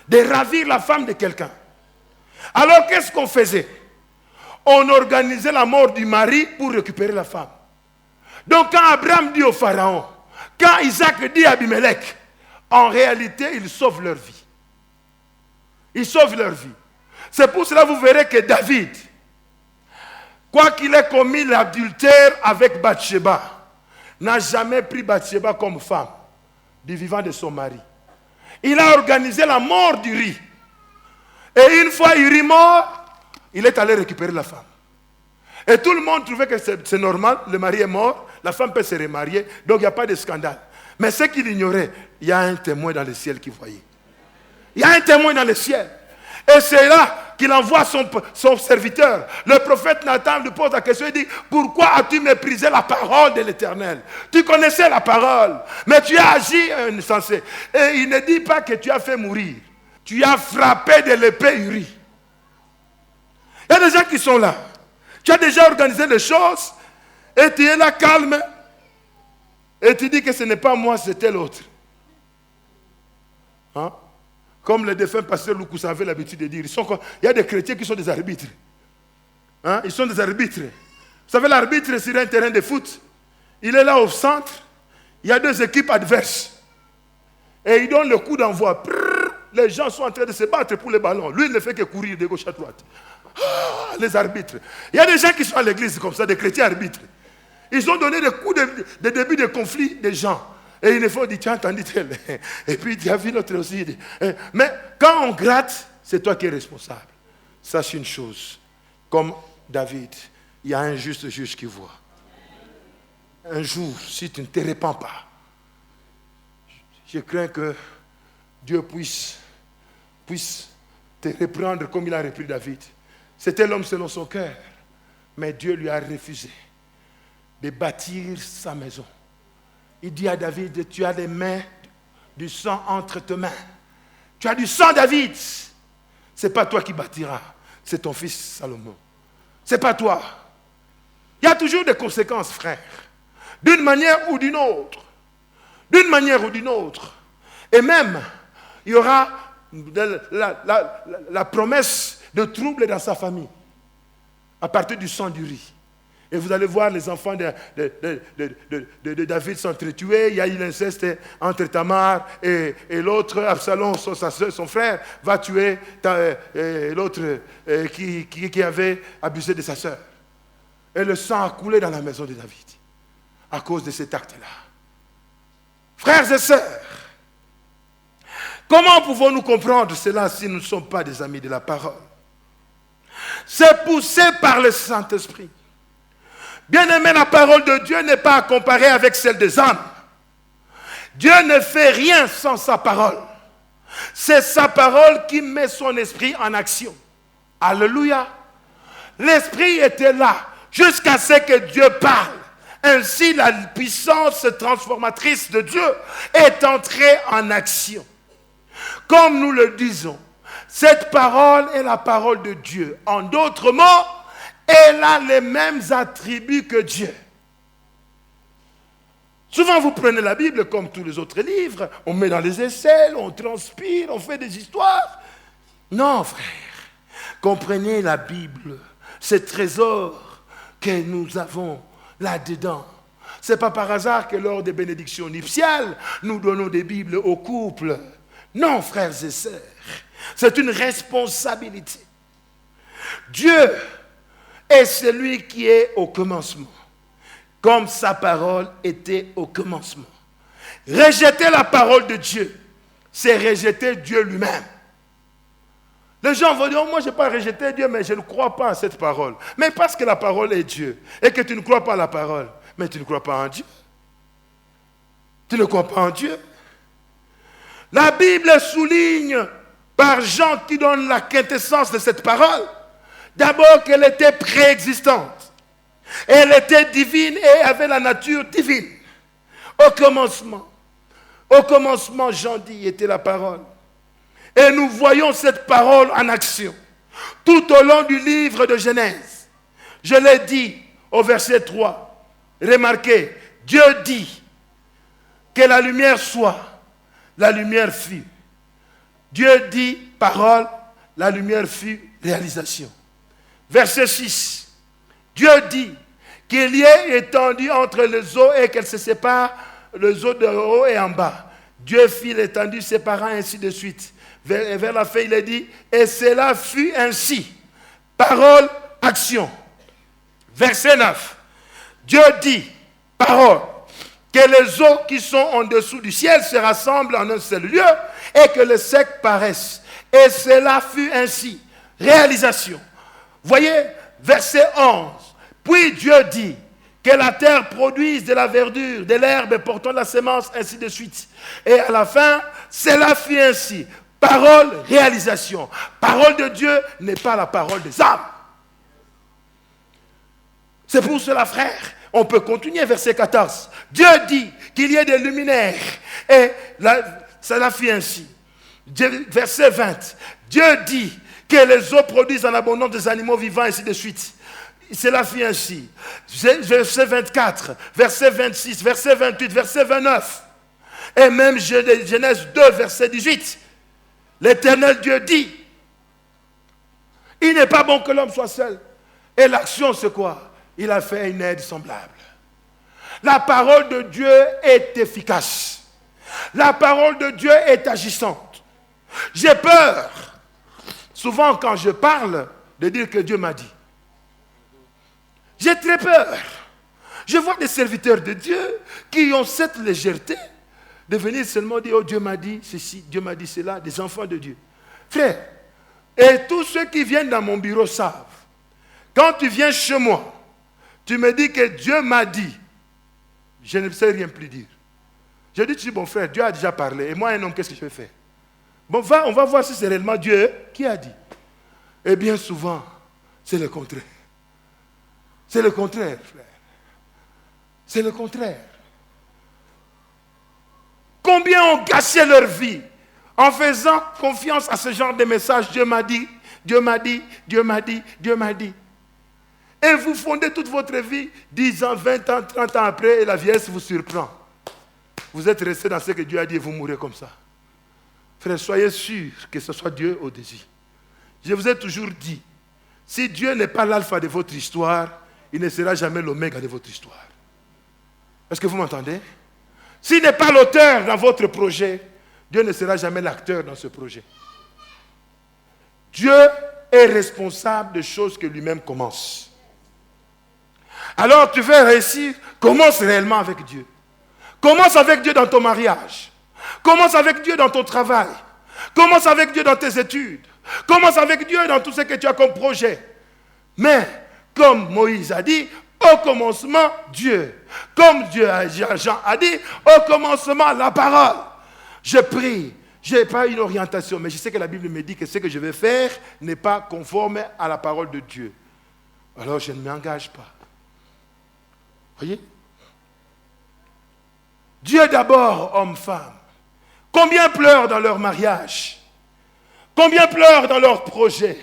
De ravir la femme de quelqu'un. Alors qu'est-ce qu'on faisait? On organisait la mort du mari pour récupérer la femme. Donc quand Abraham dit au pharaon, quand Isaac dit à Abimelech, en réalité, ils sauvent leur vie. Ils sauvent leur vie. C'est pour cela que vous verrez que David, quoi qu'il ait commis l'adultère avec Bathsheba, n'a jamais pris Bathsheba comme femme du vivant de son mari. Il a organisé la mort d'Uri. Et une fois Uri mort, il est allé récupérer la femme. Et tout le monde trouvait que c'est normal, le mari est mort, la femme peut se remarier, donc il n'y a pas de scandale. Mais ce qu'il ignorait, il y a un témoin dans le ciel qui voyait. Il y a un témoin dans le ciel. Et c'est là qu'il envoie son serviteur. Le prophète Nathan lui pose la question, il dit: pourquoi as-tu méprisé la parole de l'Éternel? Tu connaissais la parole, mais tu as agi insensé. Et il ne dit pas que tu as fait mourir. Tu as frappé de l'épée Uri. Il y a des gens qui sont là. Tu as déjà organisé les choses et tu es là calme et tu dis que ce n'est pas moi, c'était l'autre. Hein? Comme le défunt pasteur Loukoussa avait l'habitude de dire, il y a des chrétiens qui sont des arbitres. Hein? Ils sont des arbitres. Vous savez, l'arbitre sur un terrain de foot, il est là au centre, il y a deux équipes adverses. Et il donne le coup d'envoi. Les gens sont en train de se battre pour les ballons. Lui, il ne fait que courir de gauche à droite. Ah, les arbitres. Il y a des gens qui sont à l'église comme ça, des chrétiens arbitres. Ils ont donné des coups de début de conflit des gens. Et il faut dire, tu as entendu tel. Et puis tu as vu l'autre aussi. Mais quand on gratte, c'est toi qui es responsable. Sache une chose. Comme David, il y a un juste juge qui voit. Un jour, si tu ne te répands pas, je crains que Dieu puisse te reprendre comme il a repris David. C'était l'homme selon son cœur. Mais Dieu lui a refusé de bâtir sa maison. Il dit à David, tu as les mains du sang entre tes mains. Tu as du sang, David. Ce n'est pas toi qui bâtiras, c'est ton fils Salomon. Ce n'est pas toi. Il y a toujours des conséquences, frère. D'une manière ou d'une autre. D'une manière ou d'une autre. Et même, il y aura la promesse de trouble dans sa famille, à partir du sang du riz. Et vous allez voir les enfants de David s'entretuer. Il y a eu l'inceste entre Tamar et l'autre, Absalom, son frère, va tuer l'autre qui avait abusé de sa sœur. Et le sang a coulé dans la maison de David à cause de cet acte-là. Frères et sœurs, comment pouvons-nous comprendre cela si nous ne sommes pas des amis de la parole? C'est poussé par le Saint-Esprit. Bien-aimé, la parole de Dieu n'est pas à comparer avec celle des hommes. Dieu ne fait rien sans sa parole. C'est sa parole qui met son esprit en action. Alléluia. L'esprit était là jusqu'à ce que Dieu parle. Ainsi, la puissance transformatrice de Dieu est entrée en action. Comme nous le disons, cette parole est la parole de Dieu. En d'autres mots, elle a les mêmes attributs que Dieu. Souvent, vous prenez la Bible comme tous les autres livres, on met dans les aisselles, on transpire, on fait des histoires. Non, frère, comprenez la Bible, ce trésor que nous avons là-dedans. Ce n'est pas par hasard que lors des bénédictions nuptiales, nous donnons des Bibles aux couples. Non, frères et sœurs, c'est une responsabilité. Dieu est celui qui est au commencement, comme sa parole était au commencement. Rejeter la parole de Dieu, c'est rejeter Dieu lui-même. Les gens vont dire, oh, moi je n'ai pas rejeté Dieu, mais je ne crois pas à cette parole. Mais parce que la parole est Dieu, et que tu ne crois pas à la parole, mais tu ne crois pas en Dieu. Tu ne crois pas en Dieu. La Bible souligne par Jean qui donne la quintessence de cette parole. D'abord qu'elle était préexistante. Elle était divine et avait la nature divine. Au commencement, Jean dit, était la parole. Et nous voyons cette parole en action. Tout au long du livre de Genèse. Je l'ai dit au verset 3. Remarquez, Dieu dit que la lumière soit. La lumière fut. Dieu dit, parole, la lumière fut, réalisation. Verset 6. Dieu dit qu'il y ait étendue entre les eaux et qu'elles se séparent, les eaux de haut et en bas. Dieu fit l'étendue séparant ainsi de suite. Vers la fin, il est dit, et cela fut ainsi. Parole, action. Verset 9. Dieu dit, parole, que les eaux qui sont en dessous du ciel se rassemblent en un seul lieu et que le sec paraisse. Et cela fut ainsi. Réalisation. Voyez, verset 11. Puis Dieu dit que la terre produise de la verdure, de l'herbe portant la semence, ainsi de suite. Et à la fin, cela fut ainsi. Parole, réalisation. Parole de Dieu n'est pas la parole des hommes. C'est pour cela, frère, on peut continuer, verset 14. Dieu dit qu'il y ait des luminaires. Et cela fut ainsi. Verset 20. Dieu dit que les eaux produisent en abondance des animaux vivants, ainsi de suite. Cela fut ainsi. Verset 24, verset 26, verset 28, verset 29. Et même Genèse 2, verset 18. L'Éternel Dieu dit, il n'est pas bon que l'homme soit seul. Et l'action, c'est quoi? Il a fait une aide semblable. La parole de Dieu est efficace. La parole de Dieu est agissante. J'ai peur, souvent quand je parle, de dire que Dieu m'a dit. J'ai très peur. Je vois des serviteurs de Dieu qui ont cette légèreté de venir seulement dire, oh Dieu m'a dit ceci, Dieu m'a dit cela, des enfants de Dieu. Frère, et tous ceux qui viennent dans mon bureau savent, quand tu viens chez moi, tu me dis que Dieu m'a dit, je ne sais rien plus dire. Je dis, bon frère, Dieu a déjà parlé, et moi un homme, qu'est-ce que je vais faire? Bon, on va voir si c'est réellement Dieu qui a dit. Et bien souvent, c'est le contraire. C'est le contraire, frère. C'est le contraire. Combien ont gâché leur vie en faisant confiance à ce genre de messages. Dieu m'a dit, Dieu m'a dit, Dieu m'a dit, Dieu m'a dit. Et vous fondez toute votre vie, 10 ans, 20 ans, 30 ans après, et la vieillesse vous surprend. Vous êtes resté dans ce que Dieu a dit et vous mourrez comme ça. Frère, soyez sûrs que ce soit Dieu au-dessus. Je vous ai toujours dit, si Dieu n'est pas l'alpha de votre histoire, il ne sera jamais l'oméga de votre histoire. Est-ce que vous m'entendez? S'il n'est pas l'auteur dans votre projet, Dieu ne sera jamais l'acteur dans ce projet. Dieu est responsable de choses que lui-même commence. Alors tu veux réussir, commence réellement avec Dieu. Commence avec Dieu dans ton mariage. Commence avec Dieu dans ton travail. Commence avec Dieu dans tes études. Commence avec Dieu dans tout ce que tu as comme projet. Mais, comme Moïse a dit, au commencement, Dieu. Comme Jean a dit, au commencement, la parole. Je prie. Je n'ai pas une orientation, mais je sais que la Bible me dit que ce que je vais faire n'est pas conforme à la parole de Dieu. Alors je ne m'engage pas. Voyez? Dieu d'abord, homme, femme. Combien pleurent dans leur mariage? Combien pleurent dans leur projet?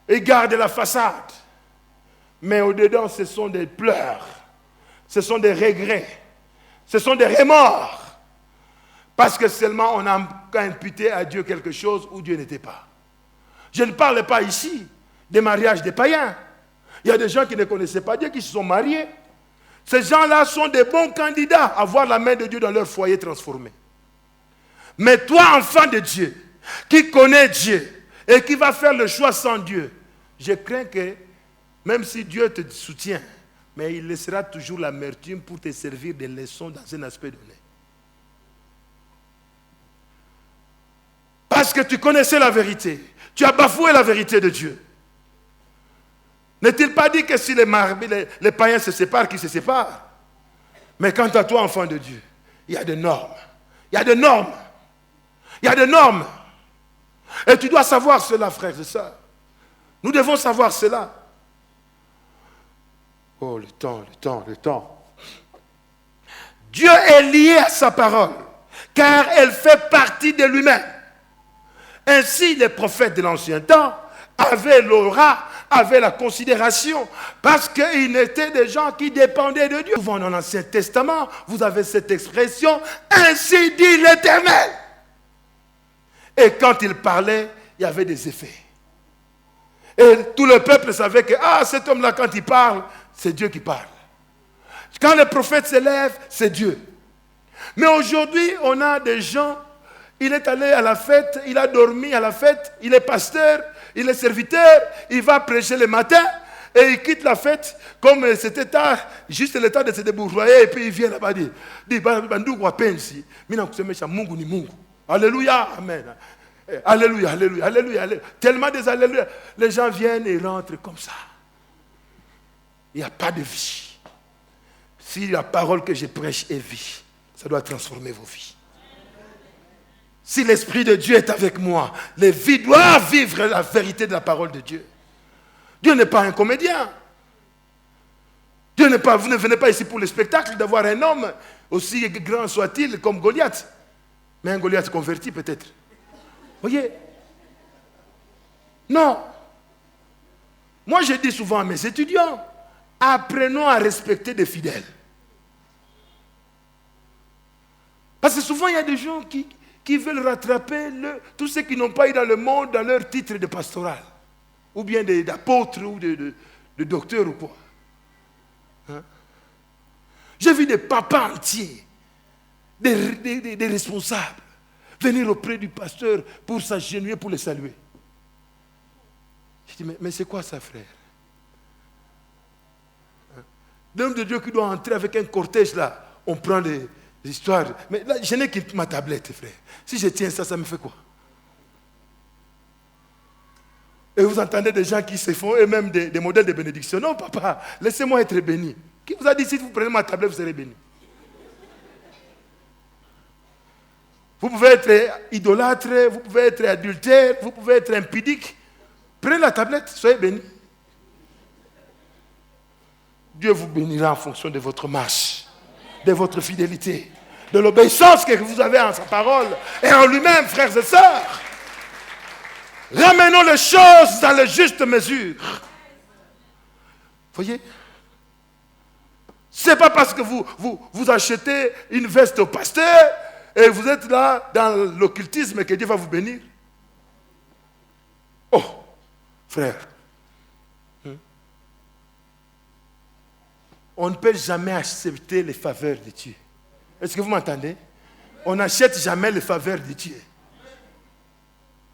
Ils gardent la façade. Mais au-dedans, ce sont des pleurs. Ce sont des regrets. Ce sont des remords. Parce que seulement on a imputé à Dieu quelque chose où Dieu n'était pas. Je ne parle pas ici des mariages des païens. Il y a des gens qui ne connaissaient pas Dieu, qui se sont mariés. Ces gens-là sont des bons candidats à voir la main de Dieu dans leur foyer transformé. Mais toi, enfant de Dieu, qui connais Dieu et qui va faire le choix sans Dieu, je crains que même si Dieu te soutient, mais il laissera toujours l'amertume pour te servir de leçon dans un aspect donné. Parce que tu connaissais la vérité. Tu as bafoué la vérité de Dieu. N'est-il pas dit que si les païens se séparent, qu'ils se séparent? Mais quant à toi, enfant de Dieu, il y a des normes. Il y a des normes. Il y a des normes. Et tu dois savoir cela, frères et sœurs. Nous devons savoir cela. Oh, le temps. Dieu est lié à sa parole, car elle fait partie de lui-même. Ainsi, les prophètes de l'ancien temps avaient l'aura, avaient la considération, parce qu'ils étaient des gens qui dépendaient de Dieu. Souvent dans l'Ancien Testament, vous avez cette expression, ainsi dit l'Éternel. Et quand il parlait, il y avait des effets. Et tout le peuple savait que, cet homme-là, quand il parle, c'est Dieu qui parle. Quand le prophète s'élève, c'est Dieu. Mais aujourd'hui, on a des gens. Il est allé à la fête, il a dormi à la fête, il est pasteur, il est serviteur, il va prêcher le matin et il quitte la fête comme c'était tard, juste le temps de se débourgeoyer et puis il vient là-bas dire, Alléluia, Amen. Alléluia, Alléluia, Alléluia, Alléluia. Tellement des Alléluia. Les gens viennent et rentrent comme ça. Il n'y a pas de vie. Si la parole que je prêche est vie, ça doit transformer vos vies. Si l'Esprit de Dieu est avec moi, les vies doivent vivre la vérité de la parole de Dieu. Dieu n'est pas un comédien. Vous ne venez pas ici pour le spectacle d'avoir un homme, aussi grand soit-il, comme Goliath. Mais un Goliath converti peut-être. Voyez? Non. Moi je dis souvent à mes étudiants, apprenons à respecter des fidèles. Parce que souvent il y a des gens qui veulent rattraper tous ceux qui n'ont pas eu dans le monde dans leur titre de pastoral, ou bien d'apôtre, ou de docteur, ou quoi. Hein? J'ai vu des papas entiers, des responsables, venir auprès du pasteur pour s'agenouiller, pour le saluer. Je dis, mais c'est quoi ça, frère? Hein? L'homme de Dieu qui doit entrer avec un cortège là, on prend des histoires. Mais là, je n'ai que ma tablette, frère. Si je tiens ça, ça me fait quoi? Et vous entendez des gens qui se font eux-mêmes des modèles de bénédiction. Non, papa, laissez-moi être béni. Qui vous a dit, si vous prenez ma tablette, vous serez béni? Vous pouvez être idolâtre, vous pouvez être adultère, vous pouvez être impudique. Prenez la tablette, soyez bénis. Dieu vous bénira en fonction de votre marche, de votre fidélité, de l'obéissance que vous avez en sa parole et en lui-même, frères et sœurs. Ramenons les choses dans les justes mesures. Voyez? Ce n'est pas parce que vous achetez une veste au pasteur et vous êtes là dans l'occultisme que Dieu va vous bénir. Oh, frère. On ne peut jamais accepter les faveurs de Dieu. Est-ce que vous m'entendez? On n'achète jamais les faveurs de Dieu.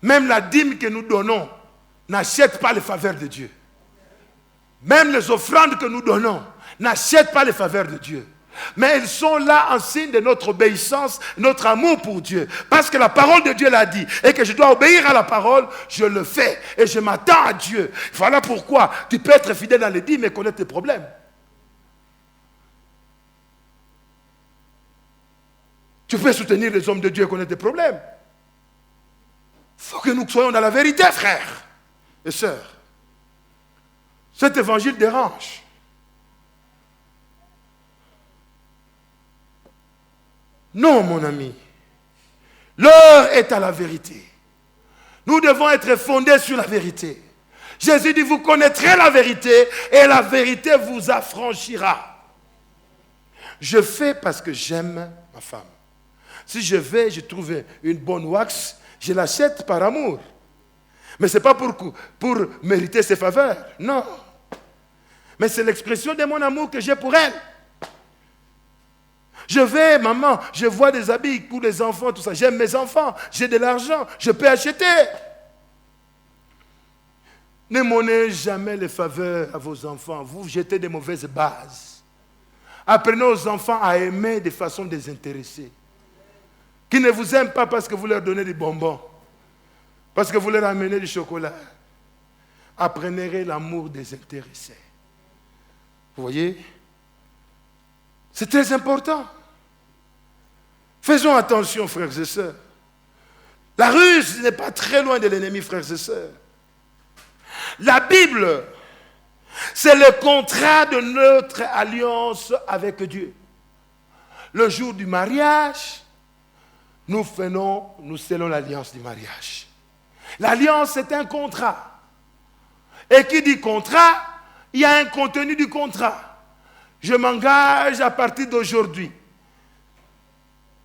Même la dîme que nous donnons n'achète pas les faveurs de Dieu. Même les offrandes que nous donnons n'achètent pas les faveurs de Dieu. Mais elles sont là en signe de notre obéissance, notre amour pour Dieu. Parce que la parole de Dieu l'a dit et que je dois obéir à la parole, je le fais et je m'attends à Dieu. Voilà pourquoi tu peux être fidèle dans les dîmes et connaître tes problèmes. Tu peux soutenir les hommes de Dieu et connaître tes problèmes. Il faut que nous soyons dans la vérité, frères et sœurs. Cet évangile dérange. Non, mon ami. L'heure est à la vérité. Nous devons être fondés sur la vérité. Jésus dit, vous connaîtrez la vérité et la vérité vous affranchira. Je fais parce que j'aime ma femme. Si je vais, je trouve une bonne wax, je l'achète par amour. Mais ce n'est pas pour mériter ses faveurs. Non. Mais c'est l'expression de mon amour que j'ai pour elle. Je vais, maman, je vois des habits pour les enfants, tout ça. J'aime mes enfants, j'ai de l'argent, je peux acheter. Ne monnaie jamais les faveurs à vos enfants. Vous jetez des mauvaises bases. Apprenez aux enfants à aimer de façon désintéressée. Qui ne vous aiment pas parce que vous leur donnez des bonbons, parce que vous leur amenez du chocolat. Apprenez l'amour désintéressé. Vous voyez? C'est très important. Faisons attention, frères et sœurs. La ruse n'est pas très loin de l'ennemi, frères et sœurs. La Bible, c'est le contrat de notre alliance avec Dieu. Le jour du mariage, nous scellons l'alliance du mariage. L'alliance, c'est un contrat. Et qui dit contrat, il y a un contenu du contrat. Je m'engage à partir d'aujourd'hui,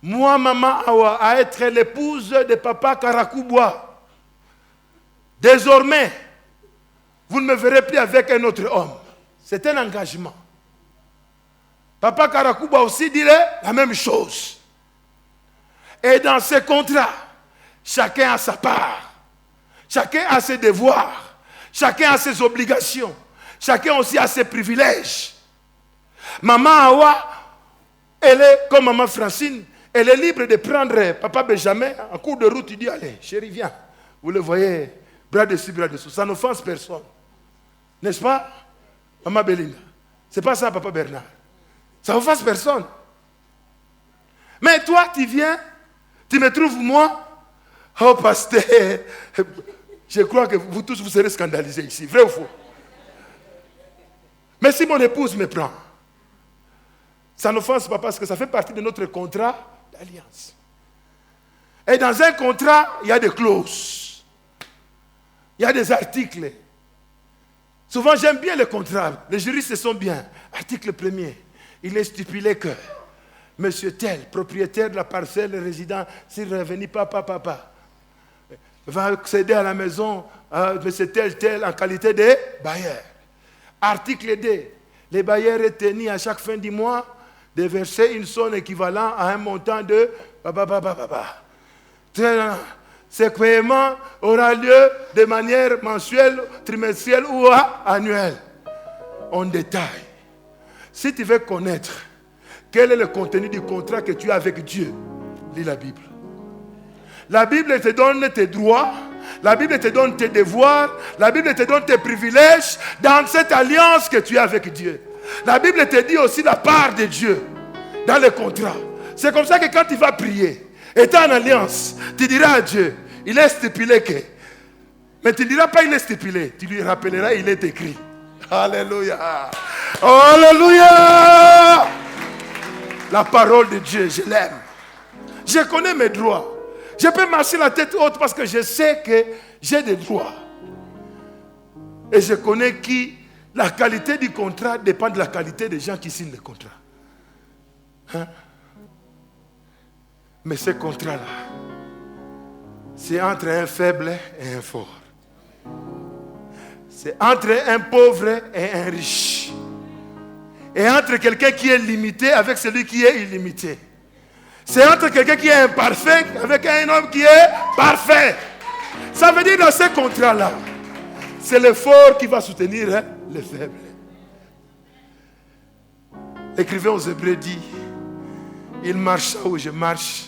moi, maman Awa, à être l'épouse de papa Karakouboua. Désormais, vous ne me verrez plus avec un autre homme. C'est un engagement. Papa Karakouboua aussi dirait la même chose. Et dans ce contrat, chacun a sa part. Chacun a ses devoirs. Chacun a ses obligations. Chacun aussi a ses privilèges. Maman Awa, elle est comme maman Francine, elle est libre de prendre papa Benjamin en cours de route. Il dit, allez, chérie, viens. Vous le voyez, bras dessus, bras dessous. Ça n'offense personne. N'est-ce pas, maman Belinda? C'est pas ça, papa Bernard. Ça n'offense personne. Mais toi, tu viens, tu me trouves moi, oh pasteur, je crois que vous tous vous serez scandalisés ici. Vrai ou faux? Mais si mon épouse me prend, ça n'offense pas parce que ça fait partie de notre contrat d'alliance. Et dans un contrat, il y a des clauses. Il y a des articles. Souvent, j'aime bien les contrats. Les juristes sont bien. Article 1er, il est stipulé que monsieur tel, propriétaire de la parcelle, résident, s'il revenu papa, va accéder à la maison à monsieur tel, en qualité de bailleur. Article 2, les bailleurs est tenu à chaque fin du mois de verser une somme équivalente à un montant de Ce paiement aura lieu de manière mensuelle, trimestrielle ou annuelle. En détail. Si tu veux connaître quel est le contenu du contrat que tu as avec Dieu, lis la Bible. La Bible te donne tes droits, la Bible te donne tes devoirs, la Bible te donne tes privilèges dans cette alliance que tu as avec Dieu. La Bible te dit aussi la part de Dieu dans le contrat. C'est comme ça que quand tu vas prier, étant en alliance, tu diras à Dieu, il est stipulé que. Mais tu ne diras pas il est stipulé, tu lui rappelleras, il est écrit. Alléluia. Alléluia. La parole de Dieu, je l'aime. Je connais mes droits. Je peux marcher la tête haute parce que je sais que j'ai des droits. Et je connais la qualité du contrat dépend de la qualité des gens qui signent le contrat. Hein? Mais ce contrat-là, c'est entre un faible et un fort. C'est entre un pauvre et un riche. Et entre quelqu'un qui est limité avec celui qui est illimité. C'est entre quelqu'un qui est imparfait avec un homme qui est parfait. Ça veut dire dans ce contrat-là, c'est le fort qui va soutenir le faible. L'écrivain aux Hébreux dit, il marche où je marche,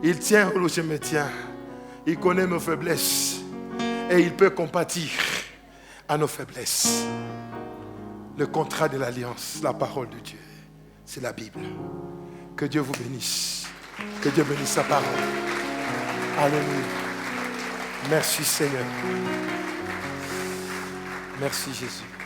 il tient où je me tiens, il connaît nos faiblesses et il peut compatir à nos faiblesses. Le contrat de l'alliance, la parole de Dieu, c'est la Bible. Que Dieu vous bénisse. Que Dieu bénisse sa parole. Alléluia. Merci Seigneur. Merci Jésus.